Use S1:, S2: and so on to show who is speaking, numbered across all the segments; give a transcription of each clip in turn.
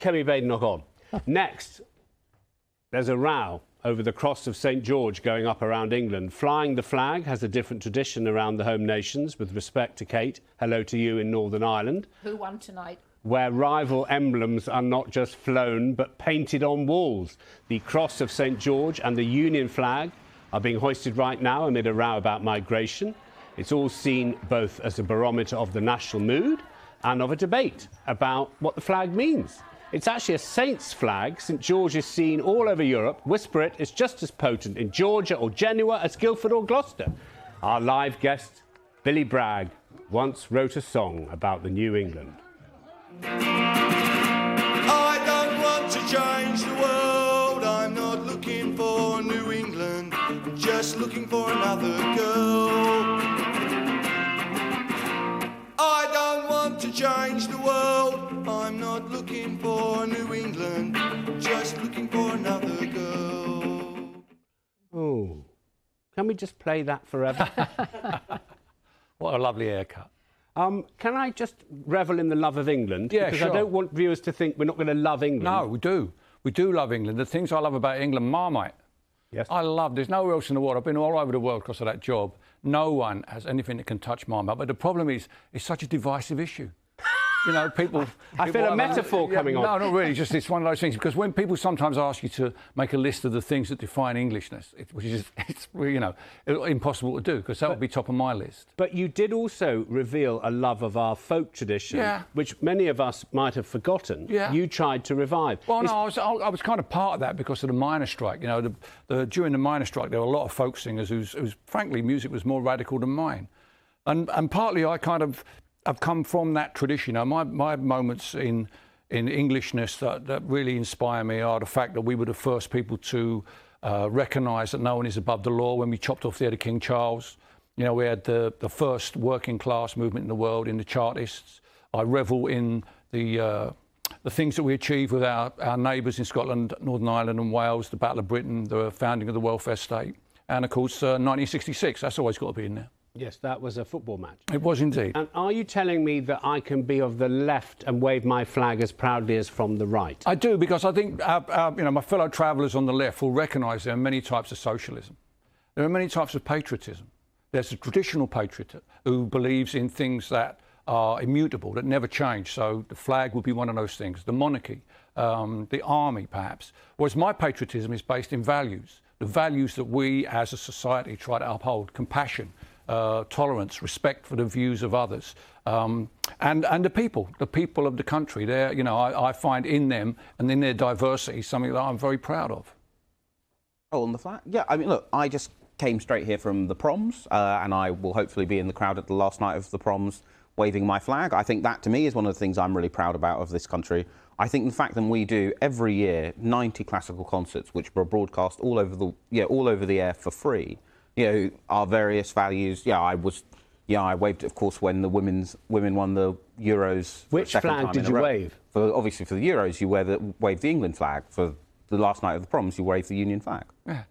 S1: Kemi Badenoch on. Next, there's a row over the cross of St George going up around England. Flying the flag has a different tradition around the home nations with respect to Kate. Hello to you in Northern Ireland.
S2: Who won tonight?
S1: Where rival emblems are not just flown but painted on walls. The cross of St George and the Union flag are being hoisted right now amid a row about migration. It's all seen both as a barometer of the national mood and of a debate about what the flag means. It's actually a saint's flag. St George is seen all over Europe. Whisper it, it's just as potent in Georgia or Genoa as Guildford or Gloucester. Our live guest, Billy Bragg, once wrote a song about the New England.
S3: I don't want to change the world. I'm not looking for New England. I'm just looking for another girl. I don't want to change the world. I'm not looking for New England. Just looking for another girl.
S1: Oh, can we just play that forever?
S4: What a lovely haircut.
S1: Can I just revel in the love of England?
S4: Yeah,
S1: because
S4: sure.
S1: I don't want viewers to think we're not going to love England.
S4: No, we do. We do love England. The things I love about England, Marmite.
S1: Yes.
S4: I love, there's nowhere else in the world. I've been all over the world because of that job. No one has anything that can touch Marmite. But the problem is, it's such a divisive issue. You know, people...
S1: I feel a metaphor coming on.
S4: No, not really. Just it's one of those things. Because when people sometimes ask you to make a list of the things that define Englishness, which is, it's you know, impossible to do, because that would be top of my list.
S1: But you did also reveal a love of our folk tradition, which many of us might have forgotten.
S4: Yeah.
S1: You tried to revive.
S4: Well, no, I was kind of part of that because of the miners' strike. You know, during the miners' strike, there were a lot of folk singers whose frankly, music was more radical than mine. And partly I kind of... I've come from that tradition. You know, my moments in Englishness that really inspire me are the fact that we were the first people to recognise that no one is above the law when we chopped off the head of King Charles. You know, we had the first working class movement in the world in the Chartists. I revel in the things that we achieved with our neighbours in Scotland, Northern Ireland and Wales, the Battle of Britain, the founding of the welfare state, and of course 1966. That's always got to be in there.
S1: Yes, that was a football match.
S4: It was indeed.
S1: And are you telling me that I can be of the left and wave my flag as proudly as from the right?
S4: I do, because I think you know, my fellow travellers on the left will recognise there are many types of socialism. There are many types of patriotism. There's a traditional patriot who believes in things that are immutable, that never change. So the flag would be one of those things, the monarchy, the army perhaps. Whereas my patriotism is based in values, the values that we as a society try to uphold: compassion, tolerance, respect for the views of others, and the people of the country. They're, you know, I find in them and in their diversity something that I'm very proud of.
S5: Oh, on the flag? Yeah, I mean, look, I just came straight here from the proms, and I will hopefully be in the crowd at the last night of the proms waving my flag. I think that, to me, is one of the things I'm really proud about of this country. I think the fact that we do every year 90 classical concerts, which are broadcast all over the air for free. You know, our various values. I waved it, of course, when the women won the Euros.
S1: Which flag did you wave?
S5: Obviously, for the Euros, you wave the England flag. For the last night of the proms, you wave the Union flag.
S4: Yeah.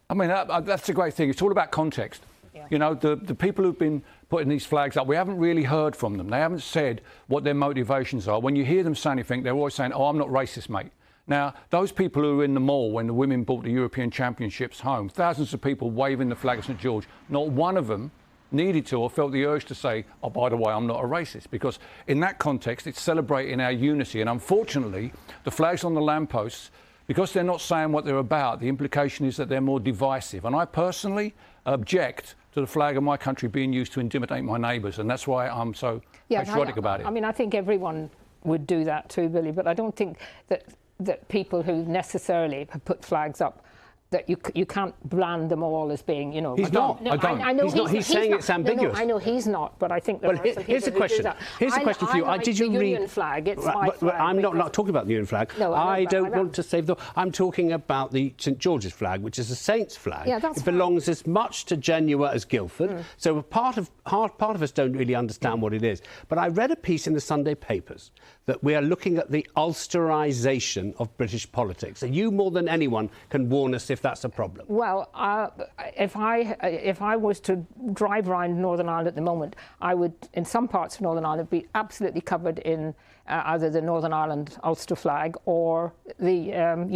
S4: I mean, that's a great thing. It's all about context. Yeah. You know, the people who've been putting these flags up, we haven't really heard from them. They haven't said what their motivations are. When you hear them say anything, they're always saying, "Oh, I'm not racist, mate." Now, those people who were in the mall when the women brought the European Championships home, thousands of people waving the flag of St George, not one of them needed to or felt the urge to say, "Oh, by the way, I'm not a racist," because in that context, it's celebrating our unity. And unfortunately, the flags on the lampposts, because they're not saying what they're about, the implication is that they're more divisive. And I personally object to the flag of my country being used to intimidate my neighbours, and that's why I'm so patriotic about it.
S2: I mean, I think everyone would do that too, Billy, but I don't think that people who necessarily put flags up, that you can't brand them all as being, you know...
S1: He's not.
S2: No, I know
S1: he's saying it's ambiguous.
S2: No, I know he's not, but I think there are some
S1: here's
S2: people
S1: a question.
S2: who do that.
S1: Here's a question for you.
S2: I like
S1: did you
S2: the
S1: read
S2: Union flag? It's my flag.
S1: I'm not talking about the Union flag.
S2: No,
S1: I don't want to save the... I'm talking about the St George's flag, which is a saint's flag.
S2: Yeah, that's
S1: it belongs as much to Genoa as Guildford. So part of us don't really understand what it is. But I read a piece in the Sunday papers that we are looking at the Ulsterisation of British politics. And you, more than anyone, can warn us if if that's a problem.
S2: Well, if I was to drive around Northern Ireland at the moment, I would, in some parts of Northern Ireland, be absolutely covered in either the Northern Ireland Ulster flag or the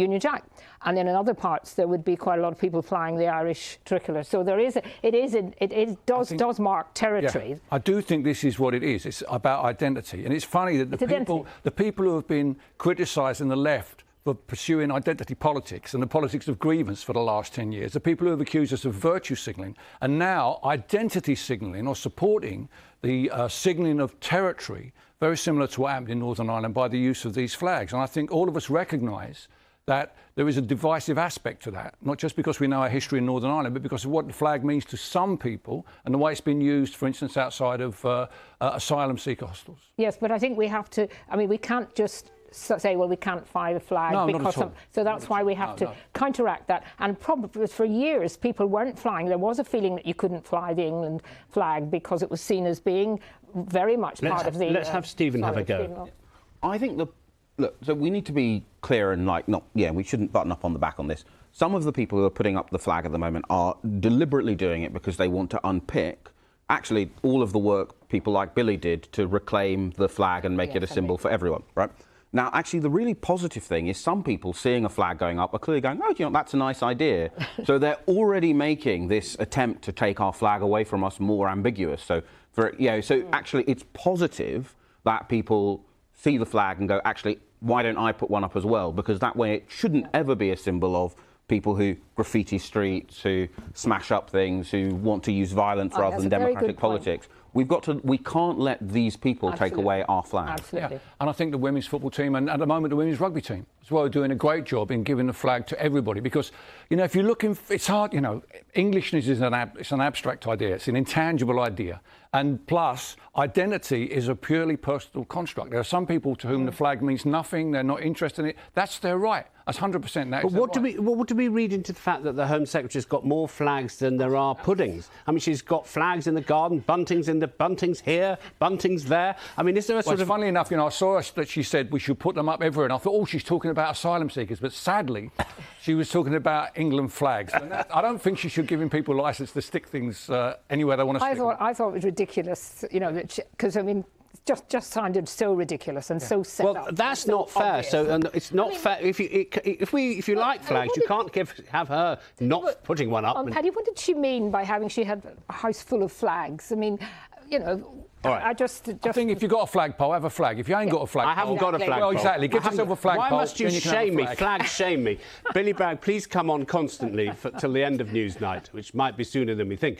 S2: Union Jack. And then in other parts, there would be quite a lot of people flying the Irish tricolour. So it does mark territory.
S4: Yeah, I do think this is what it is. It's about identity. And it's funny that the people who have been criticising the left for pursuing identity politics and the politics of grievance for the last 10 years, the people who have accused us of virtue signalling, and now identity signalling or supporting the signalling of territory, very similar to what happened in Northern Ireland by the use of these flags. And I think all of us recognise that there is a divisive aspect to that, not just because we know our history in Northern Ireland, but because of what the flag means to some people and the way it's been used, for instance, outside of asylum seeker hostels.
S2: Yes, but I think we have to, I mean, we can't just say, well, we can't fly the flag.
S4: No,
S2: because so that's why we have to counteract that. And probably for years, people weren't flying. There was a feeling that you couldn't fly the England flag because it was seen as being very much part of the...
S1: Let's have Stephen have a go.
S5: I think look, so we need to be clear and we shouldn't button up on the back on this. Some of the people who are putting up the flag at the moment are deliberately doing it because they want to unpick actually all of the work people like Billy did to reclaim the flag and make it a symbol for everyone, right? Now, actually, the really positive thing is some people seeing a flag going up are clearly going, oh, that's a nice idea. So they're already making this attempt to take our flag away from us more ambiguous. So, actually, it's positive that people see the flag and go, actually, why don't I put one up as well? Because that way it shouldn't ever be a symbol of people who graffiti streets, who smash up things, who want to use violence rather than democratic politics. We can't let these people take away our flag.
S2: Absolutely.
S4: Yeah. And I think the women's football team and at the moment the women's rugby team as well are doing a great job in giving the flag to everybody because, if you're looking, it's hard, Englishness is it's an abstract idea, it's an intangible idea. And plus, identity is a purely personal construct. There are some people to whom the flag means nothing, they're not interested in it. That's their right. That's 100% that.
S1: But what do we read into the fact that the Home Secretary's got more flags than there are puddings? I mean, she's got flags in the garden, buntings here, buntings there. I mean, is there a sort of...
S4: Funnily enough, I saw that she said we should put them up everywhere, and I thought, oh, she's talking about asylum seekers. But sadly, she was talking about England flags. And I don't think she should give people licence to stick things anywhere they want to stick them.
S2: I thought it was ridiculous, because, I mean, just sounded so ridiculous and so set up.
S1: Well, that's not fair. Obvious. So, and it's not fair. If you like flags, you can't have her not putting one up.
S2: Paddy, what did she mean by she had a house full of flags? I mean,
S1: All right.
S2: I
S4: think if you've got a flagpole, have a flag. If you ain't got a flagpole...
S1: I haven't got a flagpole.
S4: Well, exactly. Get yourself a flagpole.
S1: Why must you shame me? Flag shame me. Billy Bragg, please come on constantly till the end of Newsnight, which might be sooner than we think.